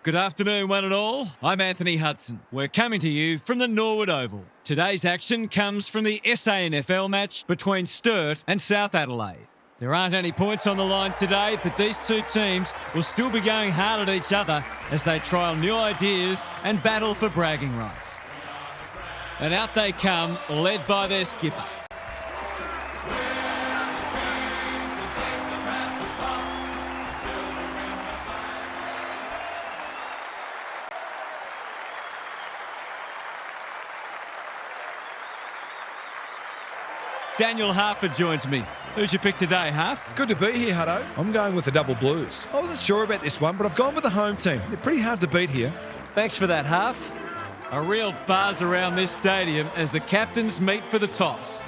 Good afternoon, one and all. I'm Anthony Hudson. We're coming to you from the Norwood Oval. Today's action comes from the SANFL match between Sturt and South Adelaide. There aren't any points on the line today, but these two teams will still be going hard at each other as they trial new ideas and battle for bragging rights. And out they come, led by their skipper. Daniel Harford joins me. Who's your pick today, Harf? Good to be here, Hutto. I'm going with the double blues. I wasn't sure about this one, but I've gone with the home team. They're pretty hard to beat here. Thanks for that, Harf. A real buzz around this stadium as the captains meet for the toss.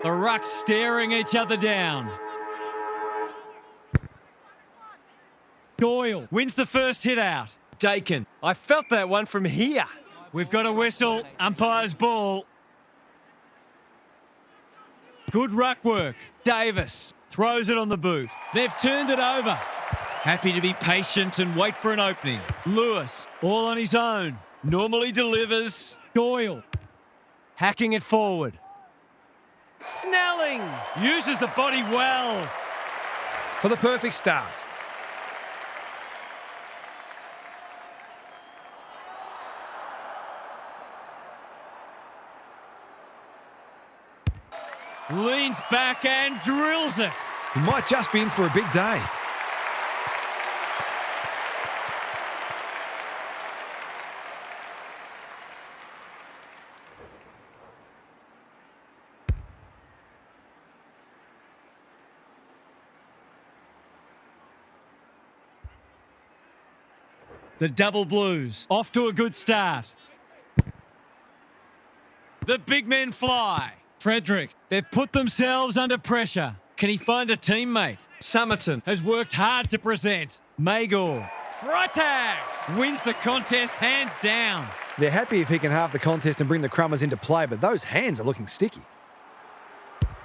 The rucks staring each other down. Doyle wins the first hit out. Dakin. I felt that one from here. We've got a whistle. Umpire's ball. Good ruck work. Davis throws it on the boot. They've turned it over. Happy to be patient and wait for an opening. Lewis, all on his own. Normally delivers. Doyle hacking it forward. Snelling uses the body well. For the perfect start. Leans back and drills it. He might just be in for a big day. The double blues off to a good start. The big men fly. Frederick, they've put themselves under pressure. Can he find a teammate? Summerton has worked hard to present. Magor, Freitag wins the contest hands down. They're happy if he can halve the contest and bring the Crummers into play, but those hands are looking sticky.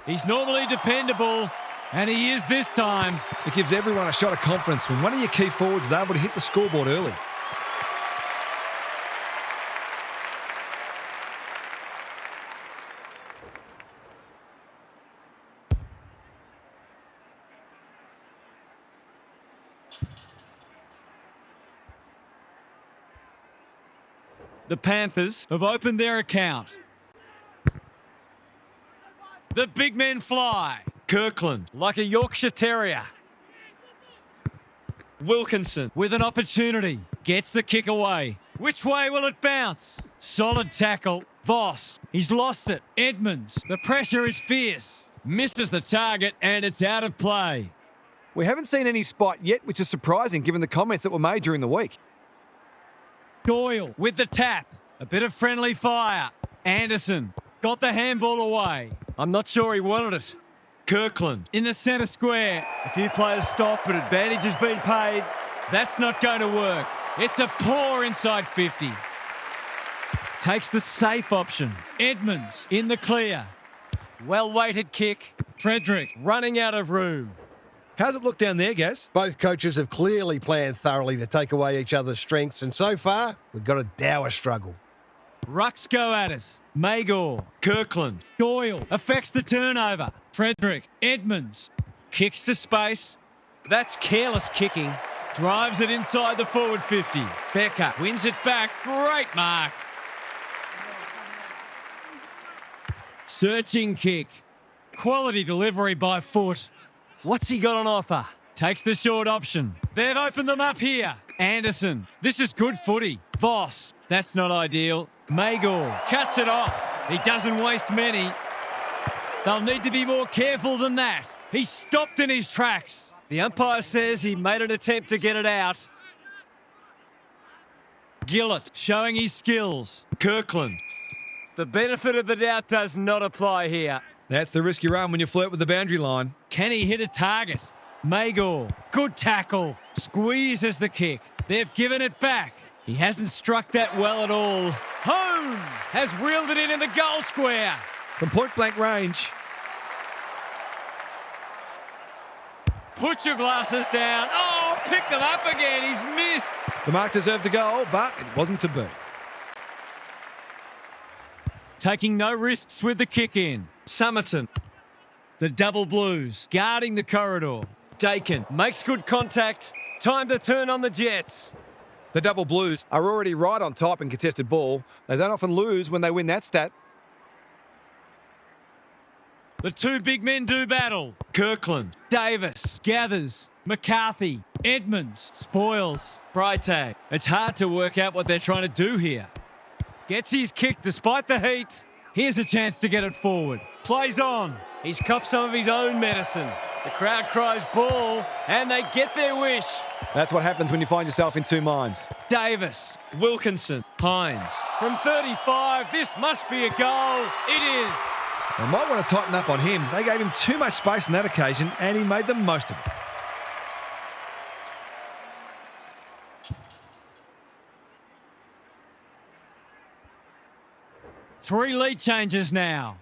He's normally dependable, and he is this time. It gives everyone a shot of confidence when one of your key forwards is able to hit the scoreboard early. The Panthers have opened their account. The big men fly. Kirkland, like a Yorkshire Terrier. Wilkinson, with an opportunity, gets the kick away. Which way will it bounce? Solid tackle. Voss, he's lost it. Edmonds, the pressure is fierce. Misses the target and it's out of play. We haven't seen any spot yet, which is surprising given the comments that were made during the week. Doyle with the tap. A bit of friendly fire. Anderson got the handball away. I'm not sure he wanted it. Kirkland in the centre square. A few players stop, but advantage has been paid. That's not going to work. It's a poor inside 50. Takes the safe option. Edmonds in the clear. Well-weighted kick. Frederick running out of room. How's it look down there, Gaz? Both coaches have clearly planned thoroughly to take away each other's strengths, and so far, we've got a dour struggle. Rucks go at it. Magor, Kirkland, Doyle affects the turnover. Frederick, Edmonds, kicks to space. That's careless kicking. Drives it inside the forward 50. Becker wins it back. Great mark. Searching kick. Quality delivery by foot. What's he got on offer? Takes the short option. They've opened them up here. Anderson. This is good footy. Voss. That's not ideal. Magor cuts it off. He doesn't waste many. They'll need to be more careful than that. He stopped in his tracks. The umpire says he made an attempt to get it out. Gillett showing his skills. Kirkland. The benefit of the doubt does not apply here. That's the risk you run when you flirt with the boundary line. Can he hit a target? Magor. Good tackle. Squeezes the kick. They've given it back. He hasn't struck that well at all. Home has reeled it in the goal square. From point-blank range. Put your glasses down. Oh, pick them up again. He's missed. The mark deserved a goal, but it wasn't to be. Taking no risks with the kick in. Summerton. The double blues guarding the corridor. Dakin makes good contact. Time to turn on the Jets. The double blues are already right on top in contested ball. They don't often lose when they win that stat. The two big men do battle. Kirkland. Davis. Gathers. McCarthy. Edmonds. Spoils. Freitag. It's hard to work out what they're trying to do here. Gets his kick despite the heat. Here's a chance to get it forward. Plays on. He's copped some of his own medicine. The crowd cries ball, and they get their wish. That's what happens when you find yourself in two minds. Davis. Wilkinson. Hines. From 35, this must be a goal. It is. They might want to tighten up on him. They gave him too much space on that occasion, and he made the most of it. Three lead changes now.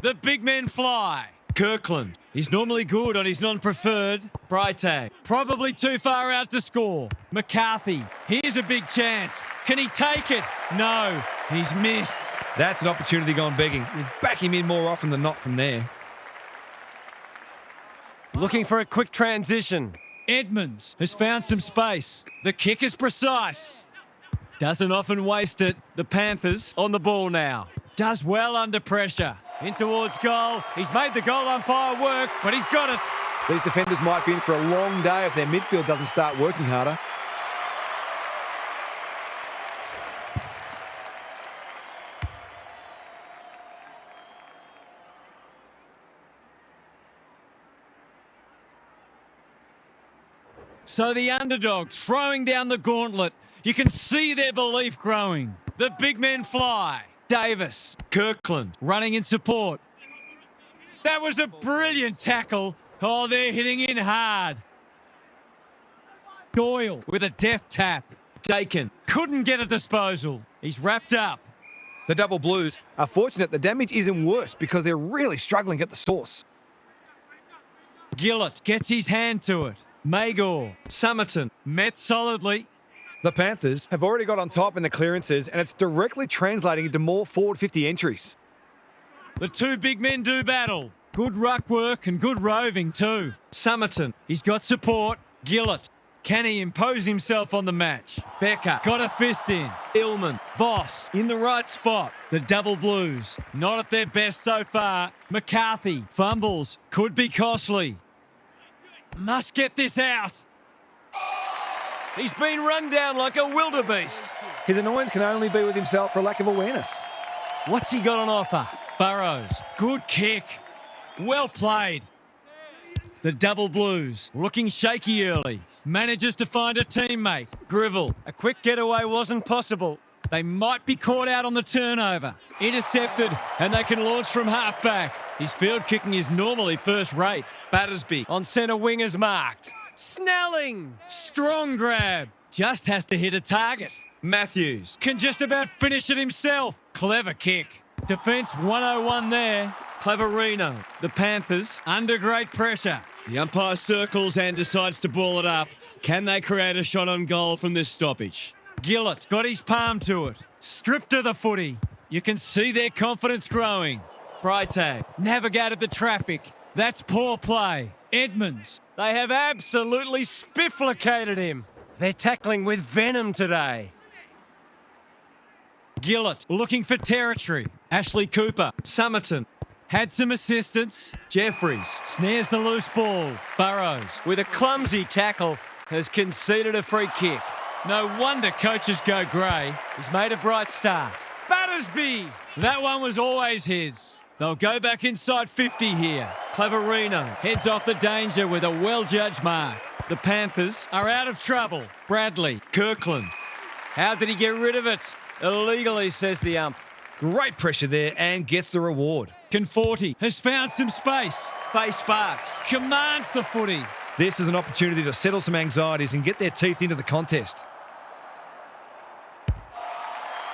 The big men fly. Kirkland. He's normally good on his non-preferred. Freitag. Probably too far out to score. McCarthy. Here's a big chance. Can he take it? No. He's missed. That's an opportunity gone begging. You'd back him in more often than not from there. Looking for a quick transition. Edmonds has found some space. The kick is precise. Doesn't often waste it. The Panthers on the ball now. Does well under pressure. In towards goal. He's made the goal umpire work, but he's got it. These defenders might be in for a long day if their midfield doesn't start working harder. So the underdog throwing down the gauntlet. You can see their belief growing. The big men fly. Davis. Kirkland running in support. That was a brilliant tackle. Oh, they're hitting in hard. Doyle with a deft tap. Dakin couldn't get a disposal. He's wrapped up. The double blues are fortunate the damage isn't worse because they're really struggling at the source. Gillett gets his hand to it. Magor. Summerton met solidly. The Panthers have already got on top in the clearances, and it's directly translating into more forward 50 entries. The two big men do battle. Good ruck work and good roving too. Summerton. He's got support. Gillett. Can he impose himself on the match? Becker got a fist in. Illman. Voss in the right spot. The double blues not at their best so far. McCarthy fumbles. Could be costly. Must get this out. He's been run down like a wildebeest. His annoyance can only be with himself for lack of awareness. What's he got on offer? Burrows. Good kick. Well played. The double blues looking shaky early. Manages to find a teammate. Grivell. A quick getaway wasn't possible. They might be caught out on the turnover. Intercepted, and they can launch from half-back. His field kicking is normally first-rate. Battersby on centre wing is marked. Snelling. Strong grab. Just has to hit a target. Matthews can just about finish it himself. Clever kick. Defence 101 there. Cleverino. The Panthers under great pressure. The umpire circles and decides to ball it up. Can they create a shot on goal from this stoppage? Gillett got his palm to it. Stripped of the footy. You can see their confidence growing. Freitag navigated the traffic. That's poor play. Edmonds. They have absolutely spifflicated him. They're tackling with venom today. Gillett looking for territory. Ashley Cooper. Summerton. Had some assistance. Jeffries snares the loose ball. Burrows, with a clumsy tackle, has conceded a free kick. No wonder coaches go grey. He's made a bright start. Battersby! That one was always his. They'll go back inside 50 here. Cleverino heads off the danger with a well-judged mark. The Panthers are out of trouble. Bradley, Kirkland. How did he get rid of it? Illegally, says the ump. Great pressure there and gets the reward. Conforti has found some space. Bay Sparks commands the footy. This is an opportunity to settle some anxieties and get their teeth into the contest.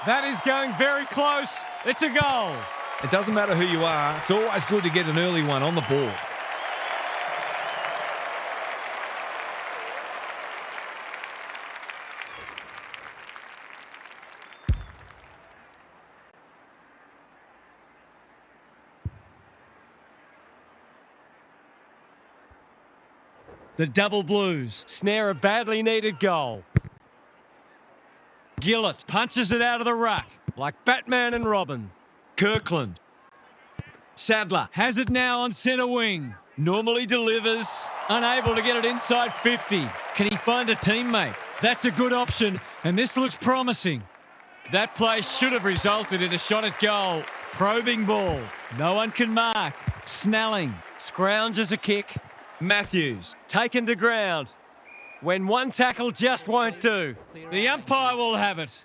That is going very close. It's a goal. It doesn't matter who you are, it's always good to get an early one on the board. The Double Blues snare a badly needed goal. Gillett punches it out of the ruck like Batman and Robin. Kirkland. Sadler has it now on centre wing. Normally delivers. Unable to get it inside 50. Can he find a teammate? That's a good option, and this looks promising. That play should have resulted in a shot at goal. Probing ball. No one can mark. Snelling scrounges a kick. Matthews taken to ground. When one tackle just won't do, the umpire will have it.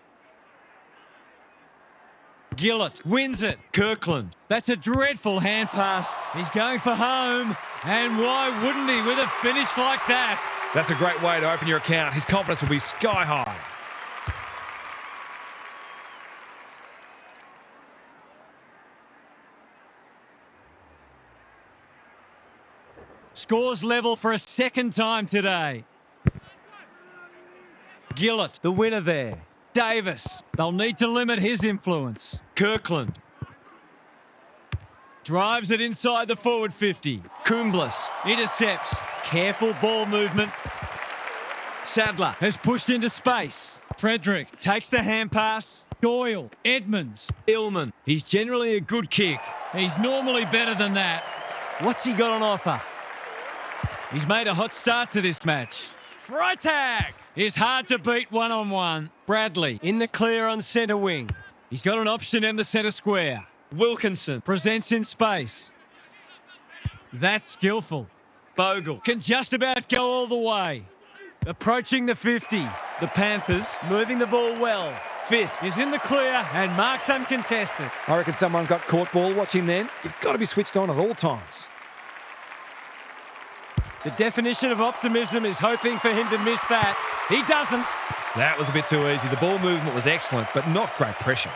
Gillett wins it. Kirkland. That's a dreadful hand pass. He's going for home. And why wouldn't he with a finish like that? That's a great way to open your account. His confidence will be sky high. Scores level for a second time today. Gillett, the winner there. Davis, they'll need to limit his influence. Kirkland. Drives it inside the forward 50. Kumblas intercepts. Careful ball movement. Sadler has pushed into space. Frederick takes the hand pass. Doyle, Edmonds, Illman. He's generally a good kick. He's normally better than that. What's he got on offer? He's made a hot start to this match. Freitag is hard to beat one-on-one. Bradley in the clear on centre wing. He's got an option in the centre square. Wilkinson presents in space. That's skillful. Bogle can just about go all the way. Approaching the 50. The Panthers moving the ball well. Fit is in the clear and marks uncontested. I reckon someone got caught ball watching then. You've got to be switched on at all times. The definition of optimism is hoping for him to miss that. He doesn't. That was a bit too easy. The ball movement was excellent, but not great pressure.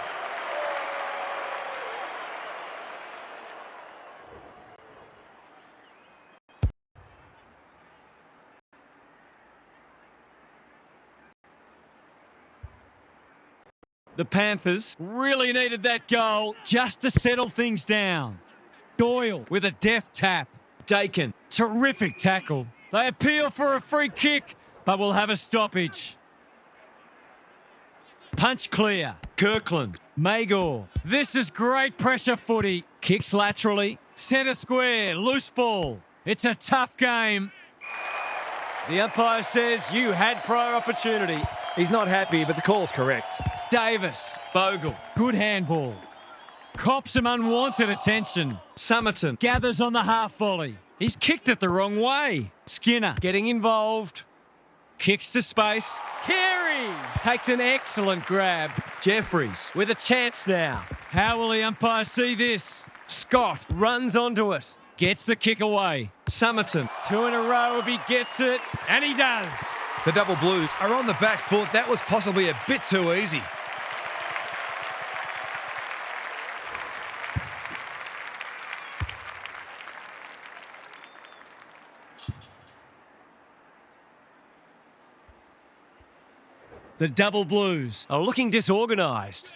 The Panthers really needed that goal just to settle things down. Doyle with a deft tap. Dakin, terrific tackle. They appeal for a free kick, but will have a stoppage. Punch clear. Kirkland. Magor. This is great pressure footy. Kicks laterally. Centre square. Loose ball. It's a tough game. The umpire says you had prior opportunity. He's not happy, but the call's correct. Davis. Bogle. Good handball. Cops some unwanted attention. Summerton gathers on the half volley. He's kicked it the wrong way. Skinner getting involved. Kicks to space. Carey takes an excellent grab. Jeffries with a chance now. How will the umpire see this? Scott runs onto it. Gets the kick away. Summerton, 2 in a row if he gets it. And he does. The Double Blues are on the back foot. That was possibly a bit too easy. The Double Blues are looking disorganised.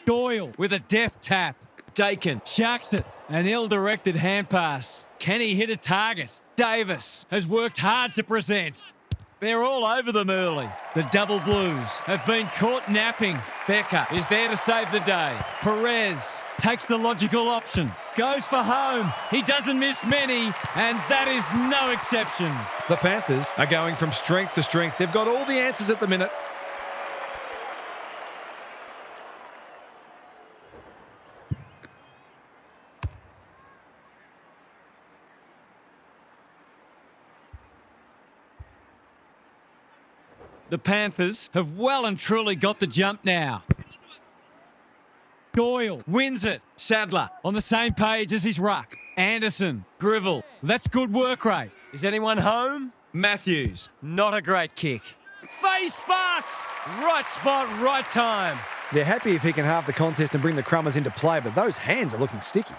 Doyle with a deft tap. Dakin sharks it. An ill-directed hand pass. Can he hit a target? Davis has worked hard to present. They're all over them early. The double blues have been caught napping. Becker is there to save the day. Perez takes the logical option. Goes for home. He doesn't miss many, and that is no exception. The Panthers are going from strength to strength. They've got all the answers at the minute. The Panthers have well and truly got the jump now. Doyle wins it. Sadler on the same page as his ruck. Anderson, Grivell. That's good work rate. Is anyone home? Matthews, not a great kick. Face bucks! Right spot, right time. They're happy if he can halve the contest and bring the Crummers into play, but those hands are looking sticky.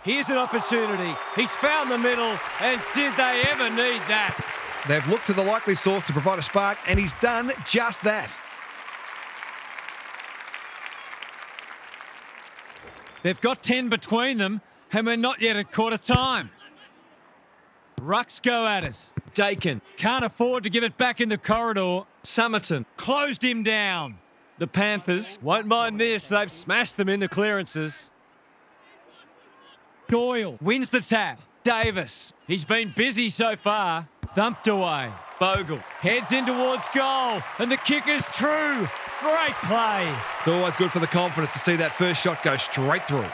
Here's an opportunity. He's found the middle, and did they ever need that? They've looked to the likely source to provide a spark, and he's done just that. They've got 10 between them, and we're not yet at quarter time. Rucks go at it. Dakin can't afford to give it back in the corridor. Summerton closed him down. The Panthers won't mind this. They've smashed them in the clearances. Doyle wins the tap. Davis, he's been busy so far. Thumped away. Bogle heads in towards goal, and the kick is true. Great play. It's always good for the confidence to see that first shot go straight through.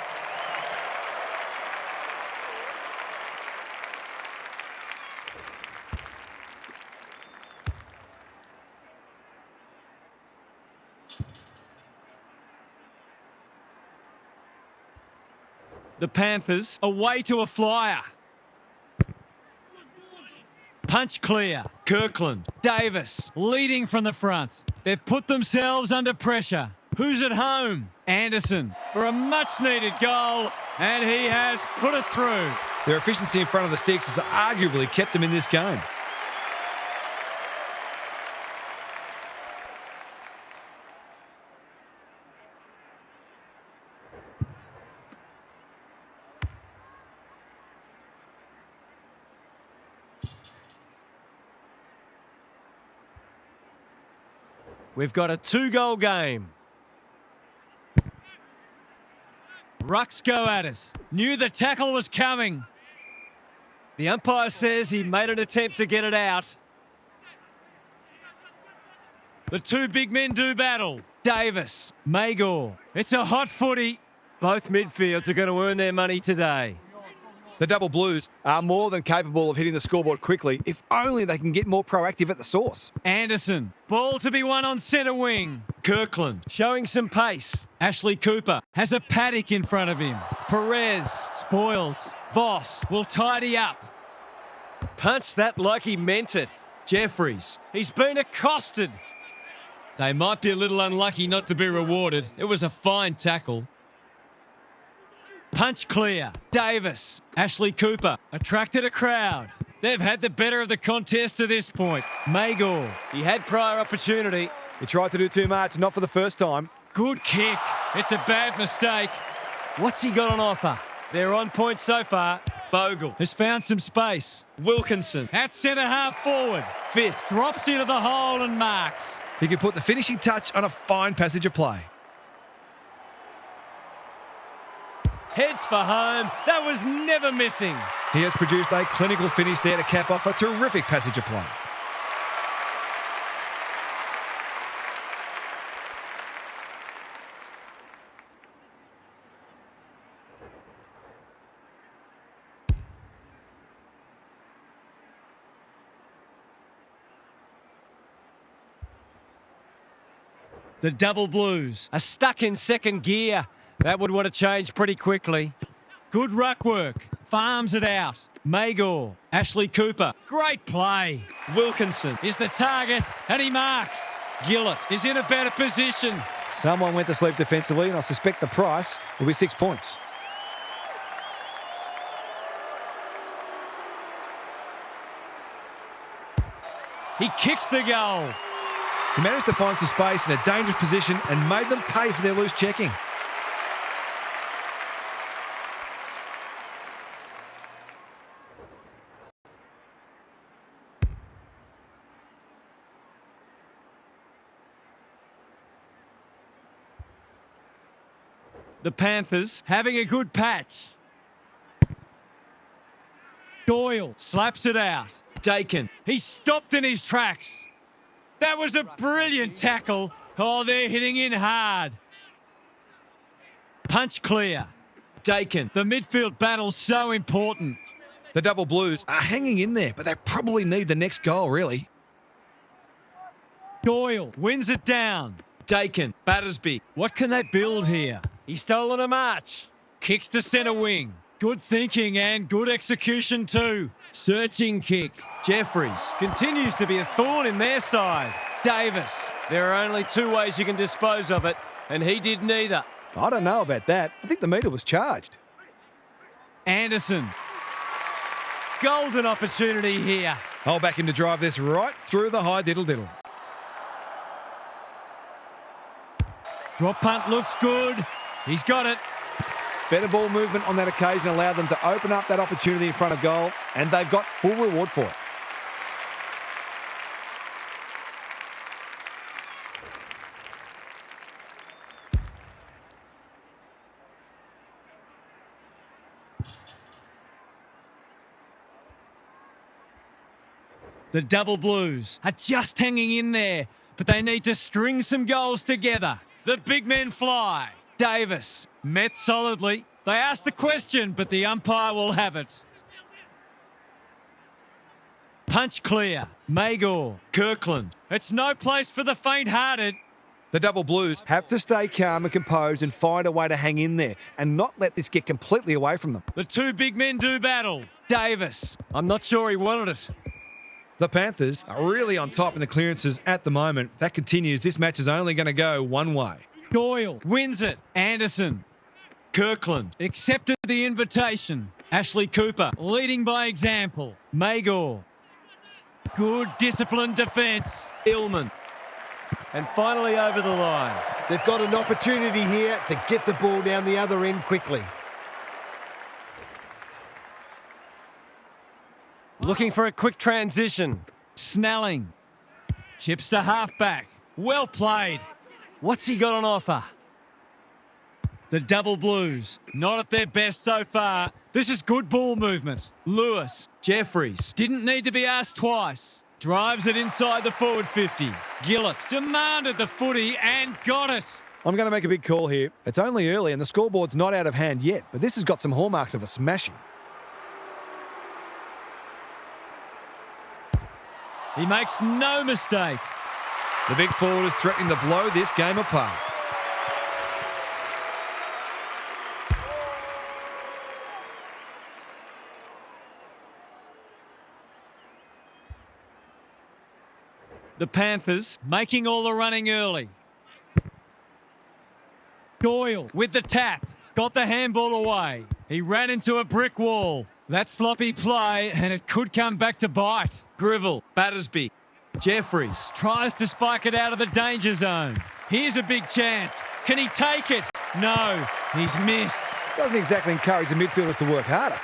The Panthers away to a flyer. Punch clear. Kirkland. Davis leading from the front. They've put themselves under pressure. Who's at home? Anderson for a much-needed goal, and he has put it through. Their efficiency in front of the sticks has arguably kept them in this game. We've got a 2-goal game. Rucks go at it. Knew the tackle was coming. The umpire says he made an attempt to get it out. The two big men do battle. Davis, Magor. It's a hot footy. Both midfields are going to earn their money today. The double blues Are more than capable of hitting the scoreboard quickly, if only they can get more proactive at the source. Anderson, ball to be won on centre wing. Kirkland showing some pace. Ashley Cooper has a paddock in front of him. Perez spoils. Voss will tidy up. Punch that like he meant it. Jeffries, he's been accosted. They might be a little unlucky not to be rewarded. It was a fine tackle. Punch clear. Davis. Ashley Cooper attracted a crowd. They've had the better of the contest to this point. Magor, he had prior opportunity. He tried to do too much, not for the first time. Good kick. It's a bad mistake. What's he got on offer? They're on point so far. Bogle has found some space. Wilkinson at centre half forward. Fitz drops into the hole and marks. He can put the finishing touch on a fine passage of play. Heads for home. That was never missing. He has produced a clinical finish there to cap off a terrific passage of play. The double blues are stuck in second gear. That would want to change pretty quickly. Good ruck work. Farms it out. Magor. Ashley Cooper. Great play. Wilkinson is the target and he marks. Gillett is in a better position. Someone went to sleep defensively, and I suspect the price will be 6 points. He kicks the goal. He managed to find some space in a dangerous position and made them pay for their loose checking. The Panthers having a good patch. Doyle slaps it out. Dakin, he's stopped in his tracks. That was a brilliant tackle. Oh, they're hitting in hard. Punch clear. Dakin, the midfield battle's so important. The double blues are hanging in there, but they probably need the next goal, really. Doyle wins it down. Dakin, Battersby. What can they build here? He's stolen a march. Kicks to centre wing. Good thinking and good execution too. Searching kick. Jeffries continues to be a thorn in their side. Davis. There are only two ways you can dispose of it, and he did neither. I don't know about that. I think the meter was charged. Anderson. Golden opportunity here. I'll back him to drive this right through the high diddle-diddle. Drop punt looks good. He's got it. Better ball movement on that occasion allowed them to open up that opportunity in front of goal, and they've got full reward for it. The double blues are just hanging in there, but they need to string some goals together. The big men fly. Davis met solidly. They asked the question, but the umpire will have it. Punch clear. Magor. Kirkland. It's no place for the faint-hearted. The double blues Have to stay calm and composed and find a way to hang in there and not let this get completely away from them. The two big men do battle. Davis. I'm not sure he wanted it. The Panthers are really on top in the clearances at the moment. If that continues, this match is only going to go one way. Doyle wins it. Anderson. Kirkland accepted the invitation. Ashley Cooper leading by example. Magor. Good disciplined defence. Illman. And finally over the line. They've got an opportunity here to get the ball down the other end quickly. Looking for a quick transition. Snelling. Chips to halfback. Well played. What's he got on offer? The double blues. Not at their best so far. This is good ball movement. Lewis. Jeffries. Didn't need to be asked twice. Drives it inside the forward 50. Gillett demanded the footy and got it. I'm going to make a big call here. It's only early and the scoreboard's not out of hand yet, but this has got some hallmarks of a smashing. He makes no mistake. The big forward is threatening to blow this game apart. The Panthers making all the running early. Doyle with the tap. Got the handball away. He ran into a brick wall. That sloppy play, and it could come back to bite. Grivell, Battersby, Jeffries tries to spike it out of the danger zone. Here's a big chance. Can he take it? No, he's missed. Doesn't exactly encourage the midfielders to work harder.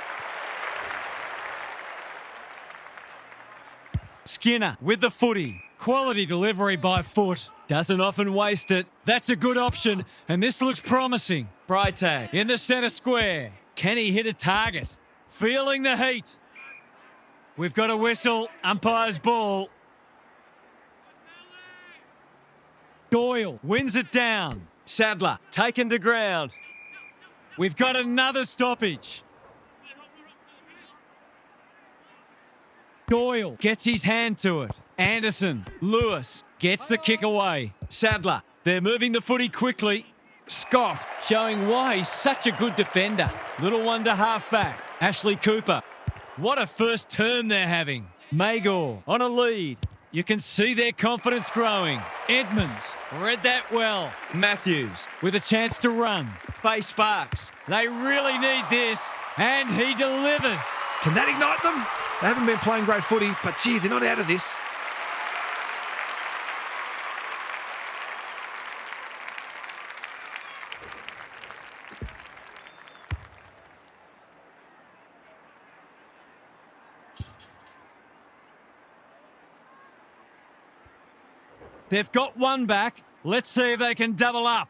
Skinner with the footy. Quality delivery by foot. Doesn't often waste it. That's a good option, and this looks promising. Freitag in the centre square. Can he hit a target? Feeling the heat. We've got a whistle. Umpire's ball. Doyle wins it down. Sadler taken to ground. We've got another stoppage. Doyle gets his hand to it. Anderson, Lewis gets the kick away. Sadler, they're moving the footy quickly. Scott showing why he's such a good defender. Little one to halfback. Ashley Cooper. What a first turn they're having. Magor on a lead. You can see their confidence growing. Edmonds read that well. Matthews with a chance to run. Bay Sparks. They really need this, and he delivers. Can that ignite them? They haven't been playing great footy, but gee, they're not out of this. They've got one back. Let's see if they can double up.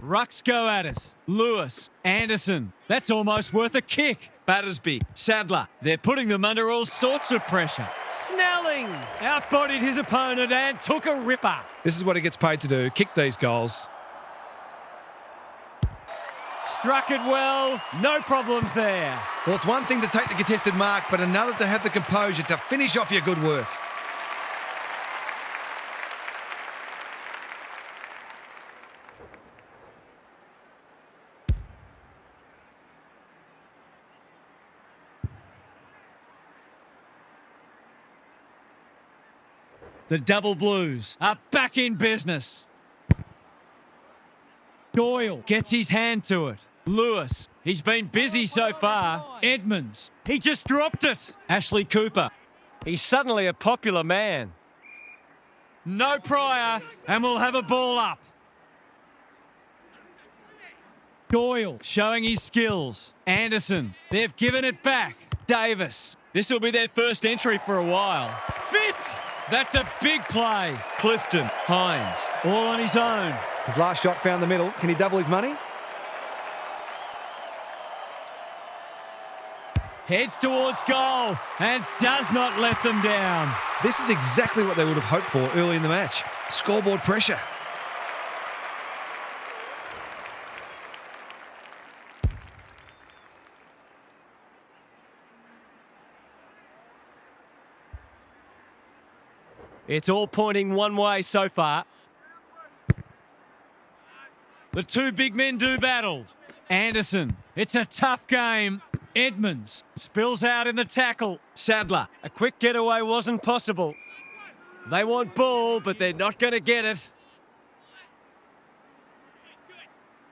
Rucks go at it. Lewis, Anderson. That's almost worth a kick. Battersby, Sadler. They're putting them under all sorts of pressure. Snelling outbodied his opponent and took a ripper. This is what he gets paid to do, kick these goals. Struck it well. No problems there. Well, it's one thing to take the contested mark, but another to have the composure to finish off your good work. The Double Blues are back in business. Doyle gets his hand to it. Lewis, he's been busy so far. Edmonds, he just dropped it. Ashley Cooper, he's suddenly a popular man. No Pryor, and we'll have a ball up. Doyle showing his skills. Anderson, they've given it back. Davis, this will be their first entry for a while. Fit! That's a big play. Clifton, Hines, all on his own. His last shot found the middle. Can he double his money? Heads towards goal and does not let them down. This is exactly what they would have hoped for early in the match. Scoreboard pressure. It's all pointing one way so far. The two big men do battle. Anderson, it's a tough game. Edmonds spills out in the tackle. Sadler, a quick getaway wasn't possible. They want ball, but they're not going to get it.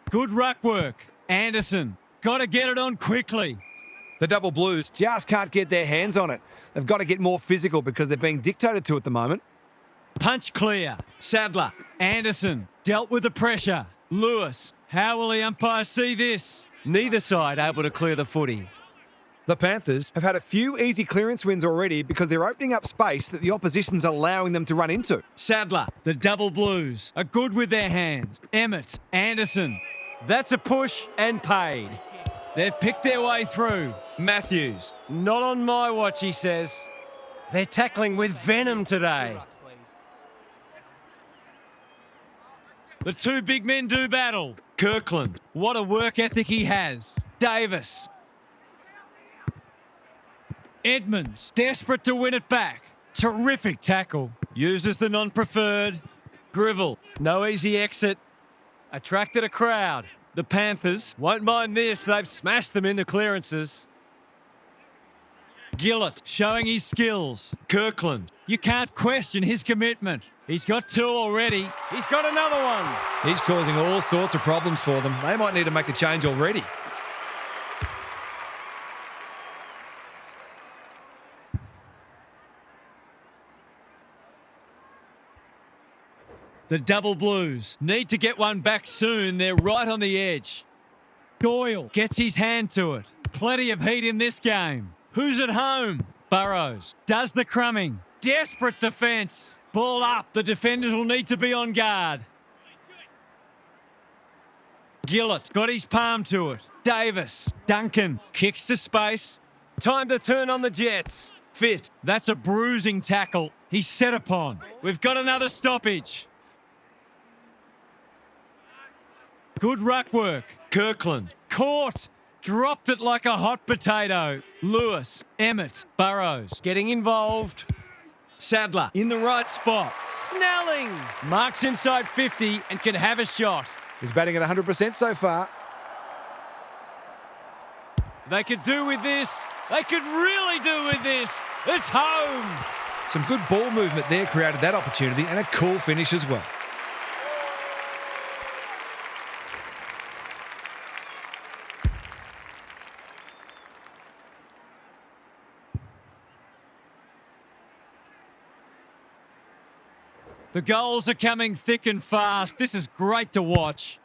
Good ruck work. Anderson, got to get it on quickly. The Double Blues. Just can't get their hands on it. They've got to get more physical because they're being dictated to at the moment. Punch clear. Sadler, Anderson, dealt with the pressure. Lewis, how will the umpire see this? Neither side able to clear the footy. The Panthers Have had a few easy clearance wins already because they're opening up space that the opposition's allowing them to run into. Sadler, the Double Blues, are good with their hands. Emmett, Anderson, that's a push and paid. They've picked their way through. Matthews, not on my watch, he says. They're tackling with venom today. The two big men do battle. Kirkland, what a work ethic he has. Davis. Edmonds, desperate to win it back. Terrific tackle. Uses the non-preferred. Grivell, no easy exit. Attracted a crowd. The Panthers won't mind this. They've smashed them in the clearances. Gillett showing his skills. Kirkland, you can't question his commitment. He's got two already. He's got another one. He's causing all sorts of problems for them. They might need to make a change already. The Double Blues need to get one back soon. They're right on the edge. Doyle gets his hand to it. Plenty of heat in this game. Who's at home? Burrows does the crumbing. Desperate defence. Ball up. The defenders will need to be on guard. Gillett got his palm to it. Davis. Duncan kicks to space. Time to turn on the Jets. Fit. That's a bruising tackle. He's set upon. We've got another stoppage. Good ruck work. Kirkland. Caught. Dropped it like a hot potato. Lewis. Emmett. Burrows. Getting involved. Sadler. In the right spot. Snelling. Marks inside 50 and can have a shot. He's batting at 100% so far. They could do with this. They could really do with this. It's home. Some good ball movement there created that opportunity and a cool finish as well. The goals are coming thick and fast. This is great to watch.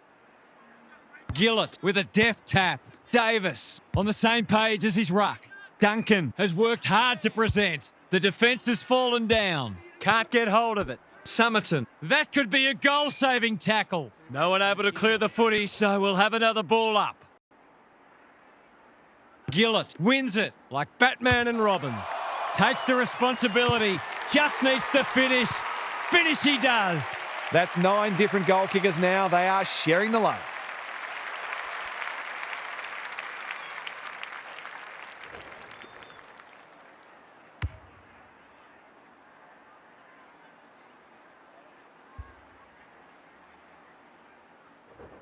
Gillett with a deft tap. Davis on the same page as his ruck. Duncan has worked hard to present. The defence has fallen down. Can't get hold of it. Summerton. That could be a goal-saving tackle. No one able to clear the footy, so we'll have another ball up. Gillett wins it like Batman and Robin. Takes the responsibility, just needs to finish. Finish he does. That's 9 different goal kickers now. They are sharing the load.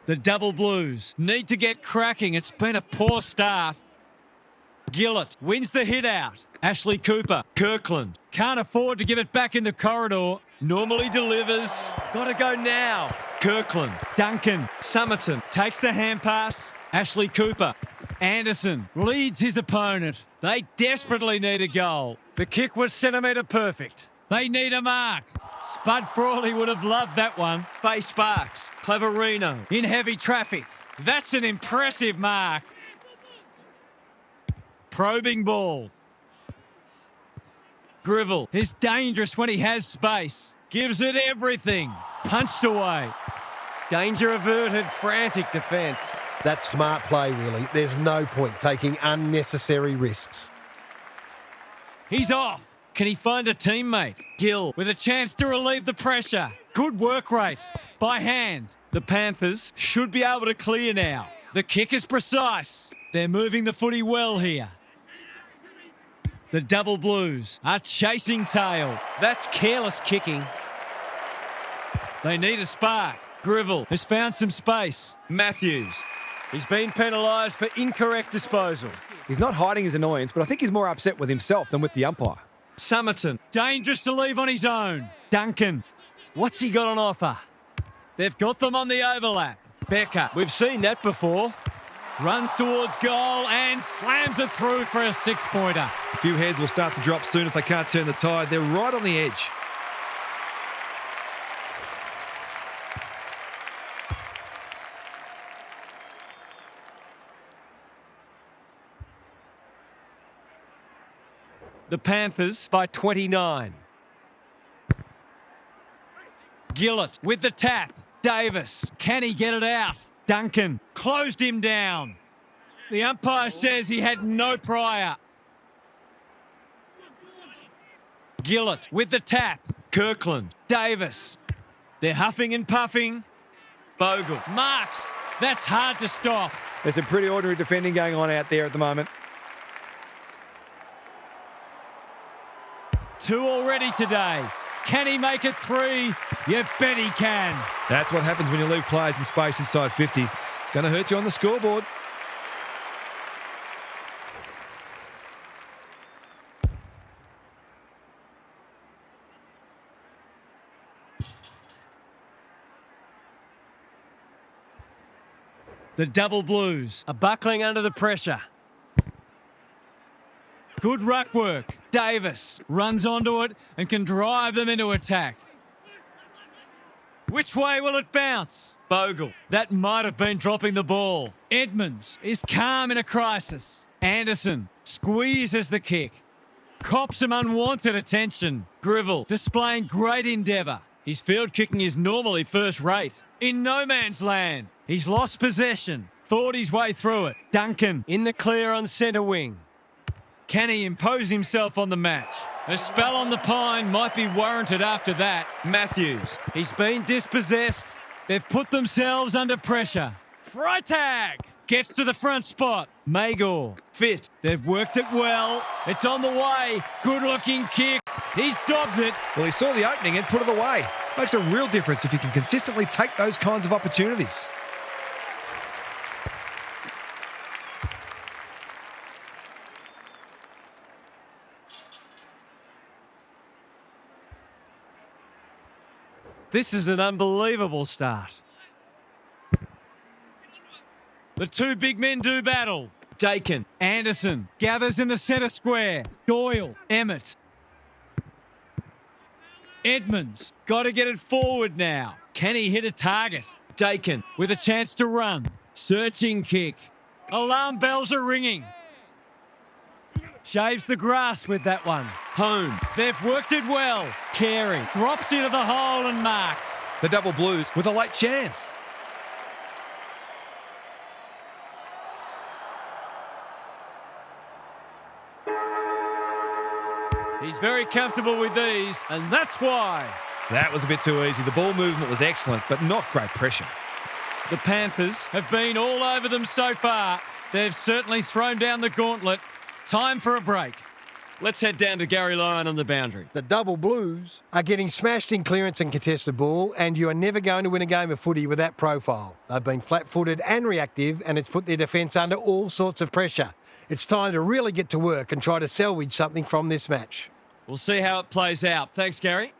The Double Blues need to get cracking. It's been a poor start. Gillett wins the hit out. Ashley Cooper. Kirkland can't afford to give it back in the corridor. Normally delivers. Got to go now. Kirkland. Duncan. Summerton takes the hand pass. Ashley Cooper. Anderson leads his opponent. They desperately need a goal. The kick was centimetre perfect. They need a mark. Spud Frawley would have loved that one. Bay Sparks. Cleverino in heavy traffic. That's an impressive mark. Probing ball. Grivell is dangerous when he has space. Gives it everything. Punched away. Danger averted, frantic defence. That's smart play, really. There's no point taking unnecessary risks. He's off. Can he find a teammate? Gill with a chance to relieve the pressure. Good work rate. By hand. The Panthers should be able to clear now. The kick is precise. They're moving the footy well here. The Double Blues are chasing tail. That's careless kicking. They need a spark. Grivell has found some space. Matthews. He's been penalised for incorrect disposal. He's not hiding his annoyance, but I think he's more upset with himself than with the umpire. Summerton. Dangerous to leave on his own. Duncan. What's he got on offer? They've got them on the overlap. Becker. We've seen that before. Runs towards goal and slams it through for a 6-pointer. A few heads will start to drop soon if they can't turn the tide. They're right on the edge. The Panthers by 29. Gillett with the tap. Davis. Can he get it out? Duncan closed him down. The umpire says he had no prior. Gillett with the tap. Kirkland. Davis. They're huffing and puffing. Bogle. Marks. That's hard to stop. There's some pretty ordinary defending going on out there at the moment. 2 already today. Can he make it 3? You bet he can. That's what happens when you leave players in space inside 50. It's going to hurt you on the scoreboard. The Double Blues are buckling under the pressure. Good ruck work. Davis runs onto it and can drive them into attack. Which way will it bounce? Bogle. That might have been dropping the ball. Edmonds is calm in a crisis. Anderson squeezes the kick. Cops some unwanted attention. Grivell displaying great endeavour. His field kicking is normally first rate. In no man's land. He's lost possession. Thought his way through it. Duncan in the clear on centre wing. Can he impose himself on the match? A spell on the pine might be warranted after that. Matthews. He's been dispossessed. They've put themselves under pressure. Freitag gets to the front spot. Magor. Fit. They've worked it well. It's on the way. Good looking kick. He's dobbed it. Well, he saw the opening and put it away. Makes a real difference if you can consistently take those kinds of opportunities. This is an unbelievable start. The 2 big men do battle. Dakin. Anderson gathers in the centre square. Doyle. Emmett. Edmonds. Got to get it forward now. Can he hit a target? Dakin with a chance to run. Searching kick. Alarm bells are ringing. Shaves the grass with that one. Home. They've worked it well. Carey drops into the hole and marks. The double Blues with a late chance. He's very comfortable with these, and that's why. That was a bit too easy. The ball movement was excellent, but not great pressure. The Panthers have been all over them so far. They've certainly thrown down the gauntlet. Time for a break. Let's head down to Gary Lyon on the boundary. The double Blues are getting smashed in clearance and contested ball, and you are never going to win a game of footy with that profile. They've been flat-footed and reactive, and it's put their defence under all sorts of pressure. It's time to really get to work and try to salvage something from this match. We'll see how it plays out. Thanks, Gary.